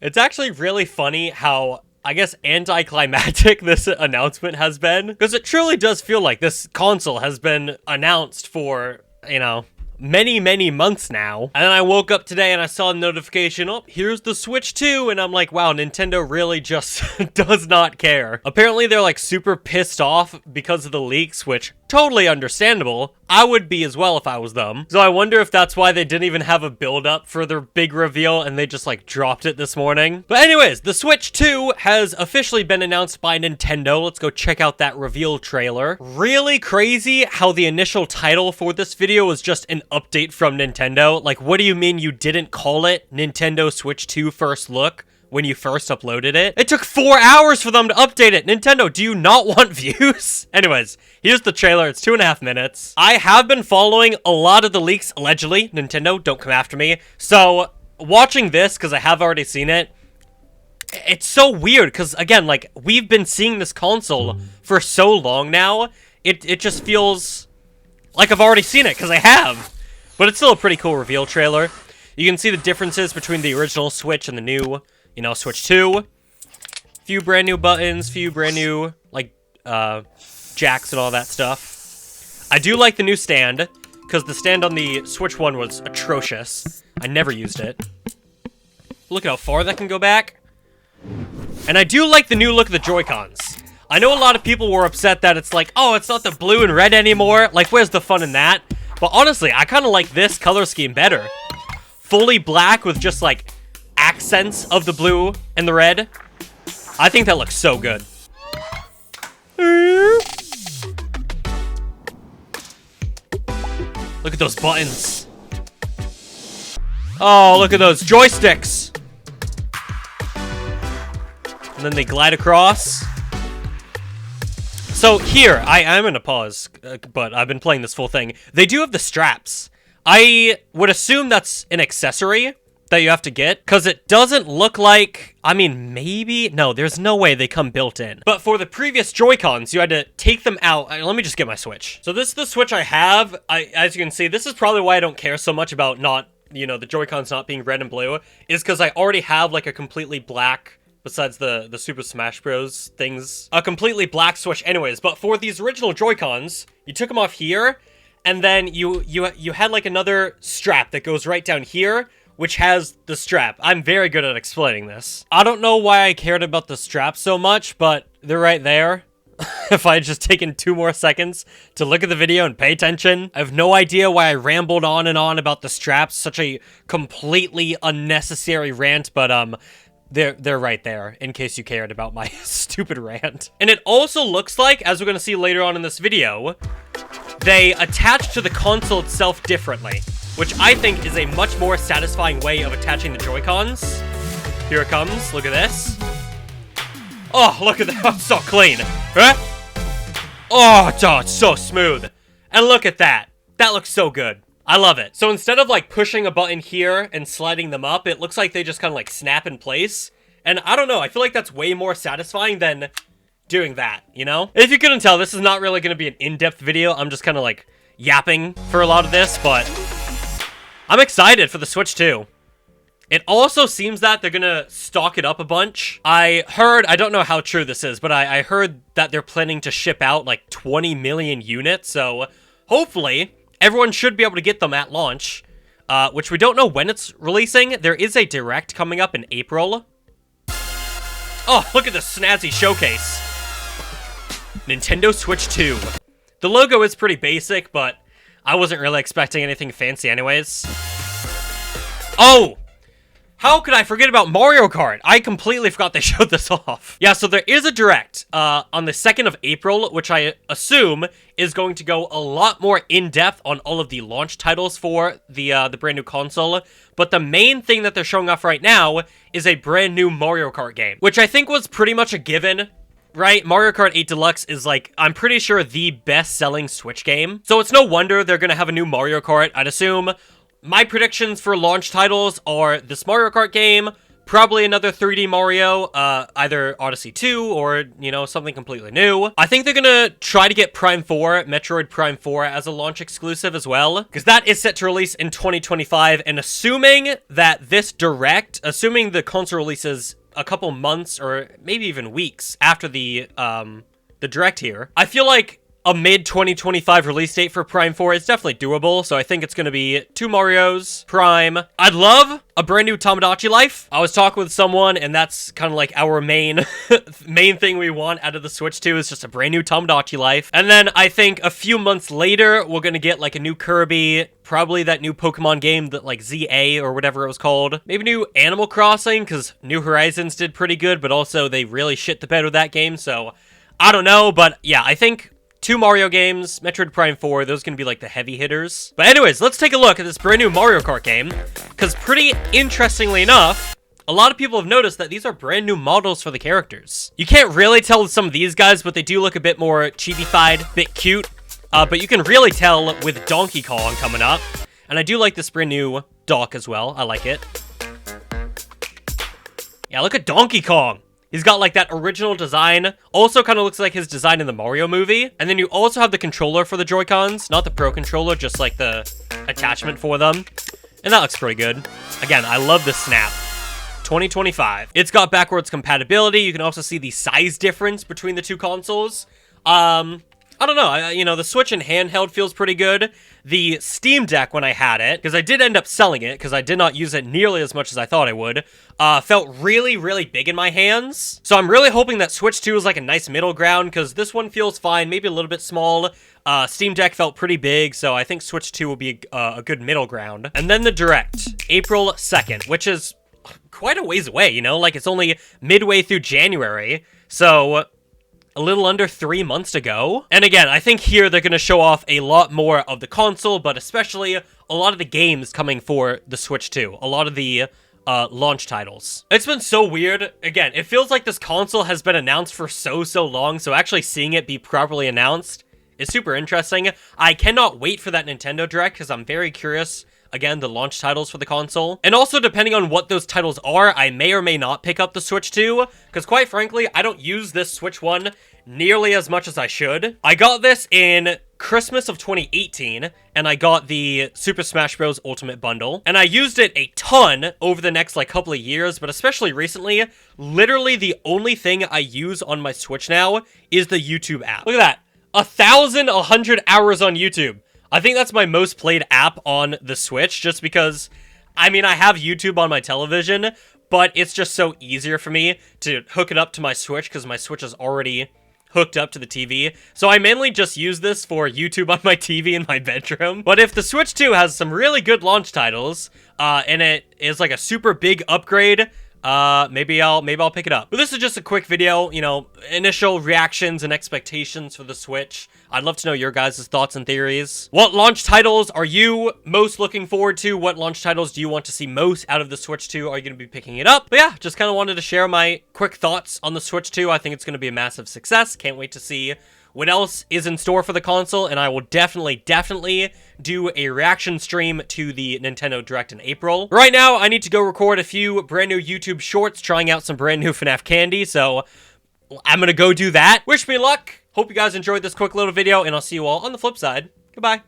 It's actually really funny how, I guess, anticlimactic this announcement has been, because it truly does feel like this console has been announced for, you know, many months now. And then I woke up today and I saw a notification, oh, here's the Switch 2, and I'm like, wow, Nintendo really just does not care. Apparently they're like super pissed off because of the leaks, which totally understandable. I would be as well if I was them. So I wonder if that's why they didn't even have a build up for their big reveal and they just like dropped it this morning. But anyways, the Switch 2 has officially been announced by Nintendo. Let's go check out that reveal trailer. Really crazy how the initial title for this video was just an update from Nintendo. Like, what do you mean you didn't call it Nintendo Switch 2 First Look when you first uploaded it? It took 4 hours for them to update it. Nintendo, do you not want views? Anyways, here's the trailer. It's 2.5 minutes. I have been following a lot of the leaks, allegedly. Nintendo, don't come after me. So, watching this, because I have already seen it, it's so weird, because, again, like, we've been seeing this console for so long now, it just feels like I've already seen it, because I have. But it's still a pretty cool reveal trailer. You can see the differences between the original Switch and the new, you know, Switch 2. Few brand new buttons, few brand new, like, jacks and all that stuff. I do like the new stand, because the stand on the Switch 1 was atrocious. I never used it. Look at how far that can go back. And I do like the new look of the Joy-Cons. I know a lot of people were upset that it's like, oh, it's not the blue and red anymore. Like, where's the fun in that? But honestly, I kind of like this color scheme better. Fully black with just, like, accents of the blue and the red. I think that looks so good. Look at those buttons. Oh, look at those joysticks. And then they glide across. So here, I'm gonna pause, but I've been playing this full thing. They do have the straps. I would assume that's an accessory that you have to get, because it doesn't look like, I mean, maybe? No, there's no way they come built in. But for the previous Joy-Cons, you had to take them out. Let me just get my Switch. So this is the Switch I have. As you can see, this is probably why I don't care so much about not, you know, the Joy-Cons not being red and blue, is because I already have, like, a completely black, besides the Super Smash Bros. Things, a completely black Switch anyways. But for these original Joy-Cons, you took them off here, and then you had, like, another strap that goes right down here, which has the strap. I'm very good at explaining this. I don't know why I cared about the strap so much, but they're right there. If I had just taken 2 more seconds to look at the video and pay attention. I have no idea why I rambled on and on about the straps. Such a completely unnecessary rant, but they're right there, in case you cared about my stupid rant. And it also looks like, as we're gonna see later on in this video, they attach to the console itself differently, which I think is a much more satisfying way of attaching the Joy-Cons. Here it comes. Look at this. Oh, look at that. It's so clean. Huh? Oh, it's so smooth. And look at that. That looks so good. I love it. So instead of like pushing a button here and sliding them up, it looks like they just kind of like snap in place. And I don't know, I feel like that's way more satisfying than doing that, you know? If you couldn't tell, this is not really going to be an in-depth video. I'm just kind of like yapping for a lot of this, but I'm excited for the Switch 2. It also seems that they're going to stock it up a bunch. I heard, I don't know how true this is, but I heard that they're planning to ship out like 20 million units. So hopefully everyone should be able to get them at launch, which we don't know when it's releasing. There is a Direct coming up in April. Oh, look at this snazzy showcase. Nintendo Switch 2. The logo is pretty basic, but I wasn't really expecting anything fancy anyways. Oh! How could I forget about Mario Kart? I completely forgot they showed this off. Yeah, so there is a Direct on the 2nd of April, which I assume is going to go a lot more in-depth on all of the launch titles for the brand new console. But the main thing that they're showing off right now is a brand new Mario Kart game, which I think was pretty much a given, right? Mario Kart 8 Deluxe is like, I'm pretty sure, the best-selling Switch game. So it's no wonder they're gonna have a new Mario Kart, I'd assume. My predictions for launch titles are this Mario Kart game, Probably another 3D Mario, either Odyssey 2 or, you know, something completely new. I think they're gonna try to get Prime 4, Metroid Prime 4 as a launch exclusive as well, because that is set to release in 2025, and assuming that this Direct, assuming the console releases a couple months or maybe even weeks after the Direct here, I feel like a mid-2025 release date for Prime 4 is definitely doable, so I think it's going to be 2 Marios, Prime. I'd love a brand new Tamagotchi Life. I was talking with someone, and that's kind of like our main thing we want out of the Switch 2 is just a brand new Tamagotchi Life. And then I think a few months later, we're going to get like a new Kirby, probably that new Pokemon game that like ZA or whatever it was called. Maybe new Animal Crossing, because New Horizons did pretty good, but also they really shit the bed with that game, so I don't know. But yeah, I think 2 Mario games, Metroid Prime 4, those are going to be like the heavy hitters. But anyways, let's take a look at this brand new Mario Kart game, because pretty interestingly enough, a lot of people have noticed that these are brand new models for the characters. You can't really tell with some of these guys, but they do look a bit more chibi-fied, bit cute. But you can really tell with Donkey Kong coming up. And I do like this brand new dock as well. I like it. Yeah, look at Donkey Kong. He's got like that original design. Also kind of looks like his design in the Mario movie. And then you also have the controller for the Joy-Cons. Not the Pro Controller, just like the attachment for them. And that looks pretty good. Again, I love the snap. 2025. It's got backwards compatibility. You can also see the size difference between the two consoles. I don't know, you know, the Switch in handheld feels pretty good. The Steam Deck, when I had it, because I did end up selling it, because I did not use it nearly as much as I thought I would, felt really, really big in my hands. So I'm really hoping that Switch 2 is like a nice middle ground, because this one feels fine, maybe a little bit small. Steam Deck felt pretty big, so I think Switch 2 will be a good middle ground. And then the Direct, April 2nd, which is quite a ways away, you know? Like, it's only midway through January, so a little under 3 months to go. And again, I think here they're going to show off a lot more of the console, but especially a lot of the games coming for the Switch 2. A lot of the launch titles. It's been so weird. Again, it feels like this console has been announced for so long, so actually seeing it be properly announced is super interesting. I cannot wait for that Nintendo Direct because I'm very curious, again, the launch titles for the console. And also, depending on what those titles are, I may or may not pick up the Switch 2, because quite frankly, I don't use this Switch 1 nearly as much as I should. I got this in Christmas of 2018, and I got the Super Smash Bros. Ultimate Bundle, and I used it a ton over the next, like, couple of years, but especially recently, literally the only thing I use on my Switch now is the YouTube app. Look at that. 1,100 hours on YouTube. I think that's my most played app on the Switch, just because, I mean, I have YouTube on my television, but it's just so easier for me to hook it up to my Switch, because my Switch is already hooked up to the TV. So I mainly just use this for YouTube on my TV in my bedroom. But if the Switch 2 has some really good launch titles, and it is like a super big upgrade, maybe I'll pick it up. But this is just a quick video, you know, initial reactions and expectations for the Switch. I'd love to know your guys' thoughts and theories. What launch titles are you most looking forward to? What launch titles do you want to see most out of the Switch 2? Are you going to be picking it up? But yeah, just kind of wanted to share my quick thoughts on the Switch 2. I think it's going to be a massive success. Can't wait to see what else is in store for the console, and I will definitely do a reaction stream to the Nintendo Direct in April. Right now, I need to go record a few brand new YouTube shorts trying out some brand new FNAF candy, so I'm gonna go do that. Wish me luck. Hope you guys enjoyed this quick little video, and I'll see you all on the flip side. Goodbye.